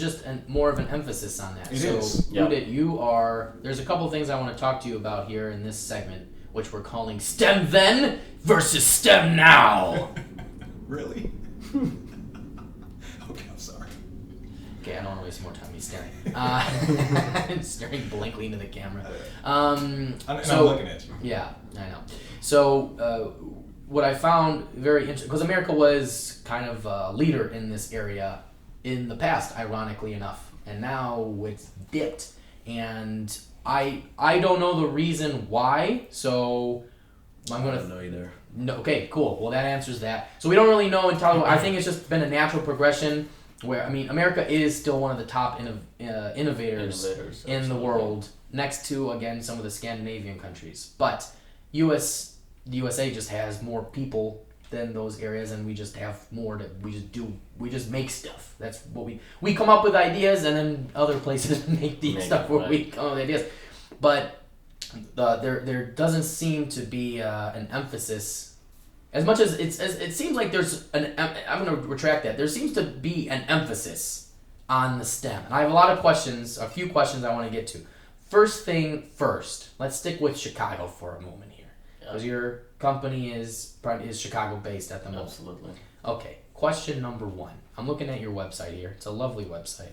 there's just more of an emphasis on that. It is. Udit, there's a couple things I want to talk to you about here in this segment, which we're calling STEM Then versus STEM Now. Really? Okay, I'm sorry. Okay, I don't want to waste more time. He's staring. Staring blankly into the camera. I'm looking at you. Yeah, I know. So, what I found very interesting, because America was kind of a leader in this area in the past, ironically enough, and now it's dipped. And I don't know the reason why, so I'm going to... I don't know either. No, okay, cool. Well, that answers that. So we don't really know entirely. I think it's just been a natural progression where, America is still one of the top innovators in the world, next to, again, some of the Scandinavian countries. But the USA just has more people than those areas, and we just have more to, we just make stuff. That's what we come up with ideas, and then other places make stuff where we come up with ideas. But there doesn't seem to be an emphasis, as much as it seems like there's I'm going to retract that. There seems to be an emphasis on the STEM. And I have a few questions I want to get to. First thing first, let's stick with Chicago for a moment here. Because your company is Chicago based at the moment. Absolutely. Okay, question number one. I'm looking at your website here. It's a lovely website,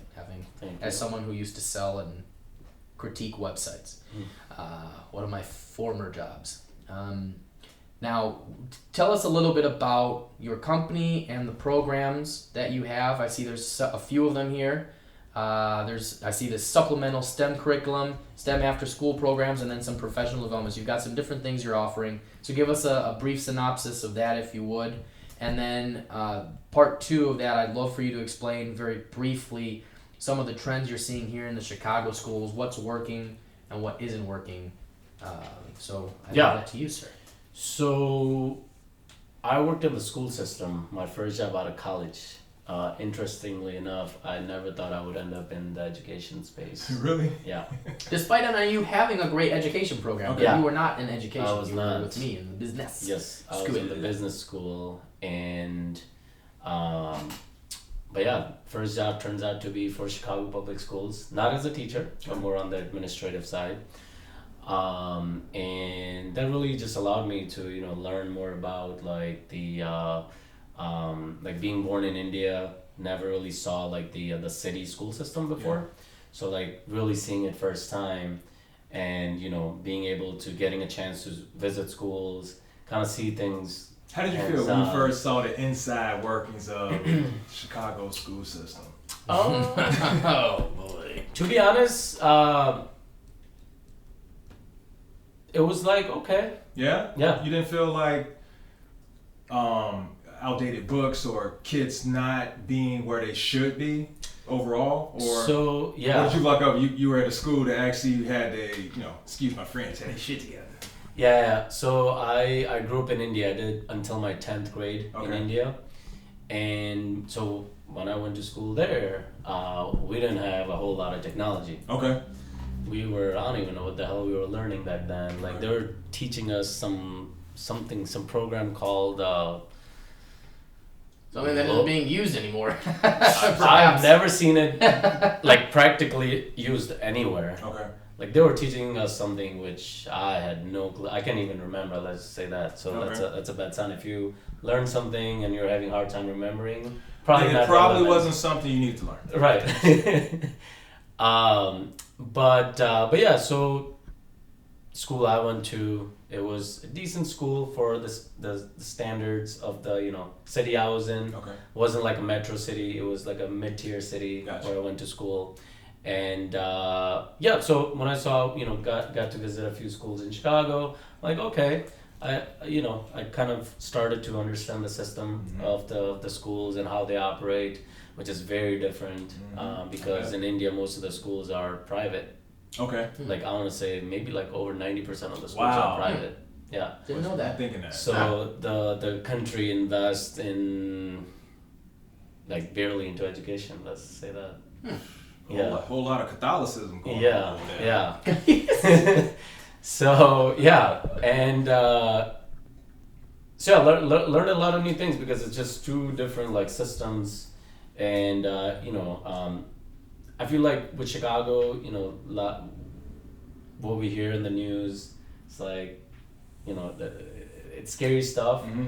as someone who used to sell and critique websites. One of my former jobs. Now, tell us a little bit about your company and the programs that you have. I see there's a few of them here. I see this supplemental STEM curriculum, STEM after school programs, and then some professional developments. You've got some different things you're offering. So give us a brief synopsis of that if you would. And then part two of that, I'd love for you to explain very briefly some of the trends you're seeing here in the Chicago schools, what's working and what isn't working. So I leave that to you, sir. So I worked in the school system, my first job out of college. Interestingly enough, I never thought I would end up in the education space. Really? Yeah. Despite you having a great education program, but you were not in education. I was not. Were with me in the business. Yes, I was in the business school, and but yeah, first job turns out to be for Chicago Public Schools, not as a teacher, but more on the administrative side. And that really just allowed me to, learn more about like the like being born in India, never really saw like the city school system before. So like really seeing it first time, and being able to getting a chance to visit schools, kind of see things. How did you feel when you first saw the inside workings of Chicago school system? Oh boy. To be honest, it was like, okay. Yeah? Yeah. You didn't feel like outdated books or kids not being where they should be overall? Or so, yeah. Or did you luck up, you were at a school that actually had excuse my French, had their shit together? Yeah. So I grew up in India. I did until my 10th grade in India. And so when I went to school there, we didn't have a whole lot of technology. Okay. I don't even know what the hell we were learning back then. Like they were teaching us some program called something that isn't being used anymore. I've never seen it like practically used anywhere. Okay. Like they were teaching us something which I had no clue. I can't even remember. Let's say that. So that's a bad sign. If you learn something and you're having a hard time remembering, probably wasn't something you need to learn. Right. But yeah, so school I went to, it was a decent school for the standards of the city I was in. Okay. It wasn't like a metro city, it was like a mid-tier city. Gotcha. Where I went to school. And yeah, so when I saw, got to visit a few schools in Chicago, like okay, I kind of started to understand the system of the schools and how they operate, which is very different because in India most of the schools are private. Okay. Like I want to say maybe like over 90% of the schools are private. Yeah. Didn't know that. Thinking that. So the country invests in like barely into education. Let's say that. Yeah. A whole lot of Catholicism going on over there. Yeah. So yeah, and so yeah, learned a lot of new things because it's just two different like systems, and I feel like with Chicago, what we hear in the news, it's like, it's scary stuff. Mm-hmm.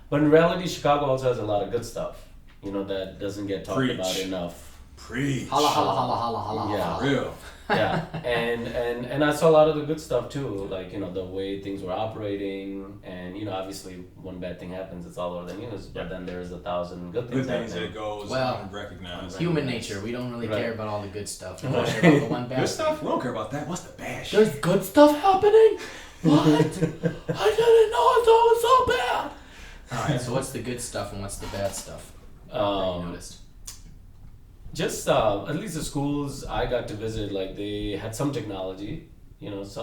But in reality, Chicago also has a lot of good stuff, that doesn't get talked about enough. Preach. Holla, holla, holla, holla, holla, Yeah. holla. Real. Yeah, and I saw a lot of the good stuff too, like the way things were operating, and obviously one bad thing happens, it's all over the news. But then there's 1,000 good things. Good things happening. that goes Well, unrecognized. Human nature. We don't really Right. care about all the good stuff. We only care about the one bad Good stuff? We don't care about that. What's the bad shit? There's good stuff happening? What? I didn't know it was so bad. Alright, so what's the good stuff and what's the bad stuff that you noticed? Just at least the schools I got to visit, like they had some technology.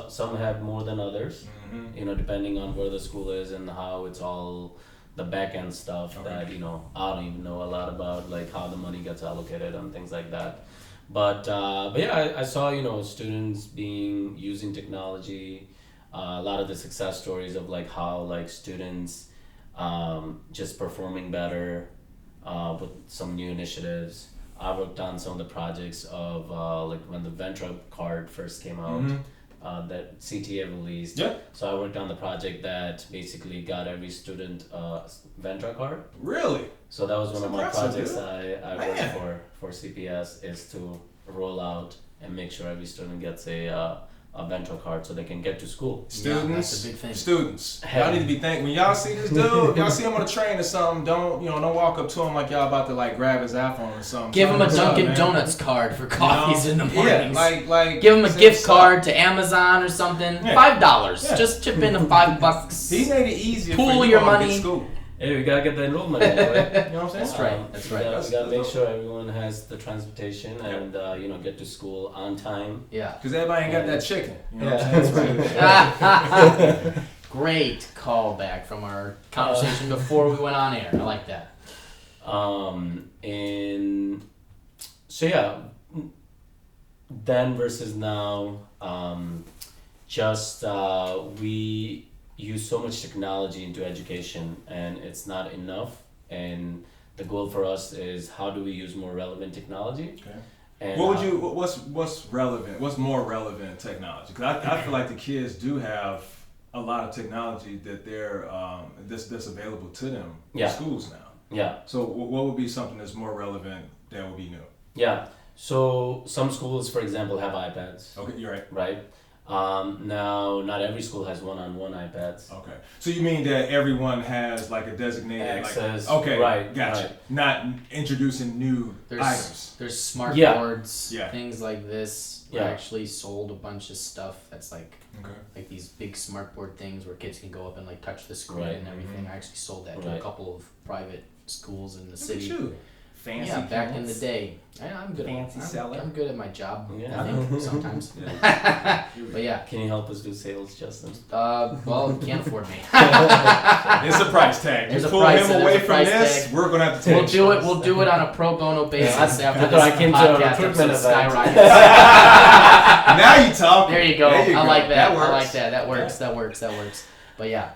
Some had more than others. Mm-hmm. Depending on where the school is and how it's all the back end stuff Okay. that I don't even know a lot about, like how the money gets allocated and things like that. But yeah, I saw students using technology. A lot of the success stories of like how like students just performing better with some new initiatives. I worked on some of the projects of like when the Ventra card first came out, that CTA released. Yeah. So I worked on the project that basically got every student Ventra card. Really? So that was one of my That's impressive, projects I worked for CPS, is to roll out and make sure every student gets a Ventra card so they can get to school. Students, Yeah, that's a big thing. Students, y'all need to be thankful. When y'all see this dude, y'all see him on a train or something, don't walk up to him like y'all about to like grab his iPhone or something. Give him a What's up, Dunkin' man? Donuts card for coffees in the Yeah, mornings. like Give him a say gift what's up. card to Amazon or something. Yeah. $5. Yeah. Just chip in the $5. He made it easier Pool for you your all to money. get school. Hey, we gotta get the enrollment anyway. You know what I'm saying? That's right. That's right. We gotta make That's sure everyone has the transportation and get to school on time. Yeah. Because everybody ain't got that chicken. You know what I'm Yeah, saying? that's right. Great callback from our conversation before we went on air. I like that. And so yeah, then versus now, we use so much technology into education and it's not enough. And the goal for us is how do we use more relevant technology? Okay. And What's relevant? What's more relevant technology? Because I feel like the kids do have a lot of technology that they're that's available to them in schools now. Yeah. So what would be something that's more relevant that would be new? Yeah. So some schools, for example, have iPads. Okay, you're right. Right. Now, not every school has one-on-one iPads. Okay. So you mean that everyone has like a designated Access, Like, okay. right, Gotcha. right. Not introducing new items. There's smart Yeah. boards, Yeah. things like this. Yeah. I actually sold a bunch of stuff that's like Okay. these big smart board things where kids can go up and like touch the screen Right. and everything. I actually sold that to a Right. couple of private schools in the Look city. at you. Fancy. Yeah, back in the pants. day. I'm good. Fancy I'm, seller. I'm good at my job. Yeah. I think sometimes. Yeah. But yeah, Can you help us do sales, Justin? well, you can't afford me. It's a price tag. There's You a pull price, him there's away a from price this, tag. we're gonna have to take. We'll do it. We'll do it on a pro bono basis after I this thought I came to a podcast recruitment episode event. skyrockets. Now you talk. There you go. There you I go. like that. works. I like that. That works. That works. That works. But yeah,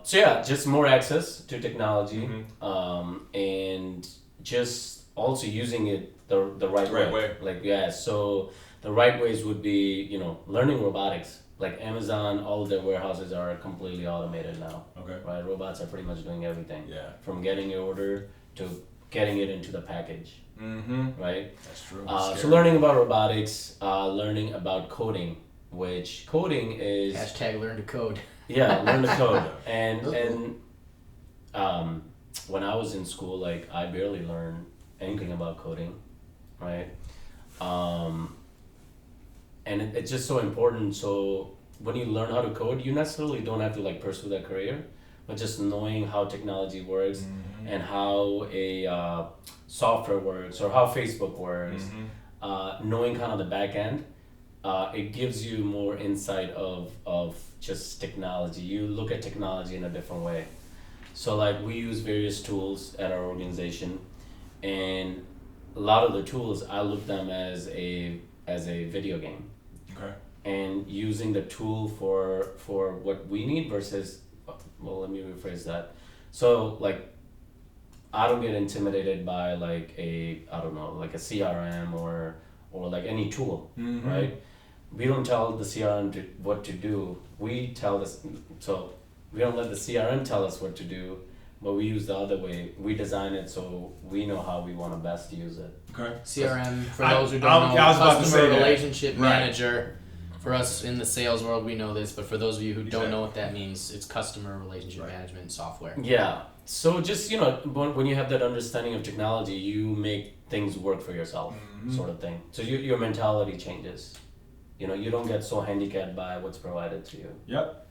So yeah, just more access to technology, Mhm. and just also using it the right Right way. way. Like so the right ways would be learning robotics. Like Amazon, all of their warehouses are completely automated now. Okay. Right, robots are pretty much doing everything. Yeah. From getting your order to getting it into the package. Mm-hmm. Right. That's true. So learning about robotics, learning about coding, which coding is #learn to code. yeah, learn the code. And when I was in school, like I barely learned anything about coding, right? And it's just so important. So when you learn how to code, you necessarily don't have to like pursue that career, but just knowing how technology works and how a software works or how Facebook works, knowing kind of the back end, it gives you more insight of just technology. You look at technology in a different way. So like we use various tools at our organization, and a lot of the tools I look them as a video game. Okay. And using the tool for what we need versus, well, let me rephrase that. So like I don't get intimidated by like a CRM or like any tool, right? We don't tell the CRM what to do. We tell this, so we don't let the CRM tell us what to do, but we use the other way. We design it so we know how we want to best use it. Okay. CRM, for those who don't know, customer relationship manager. For us in the sales world, we know this, but for those of you who don't know what that means, it's customer relationship management software. Yeah. So just, when you have that understanding of technology, you make things work for yourself, sort of thing. So your mentality changes. You don't get so handicapped by what's provided to you. Yep.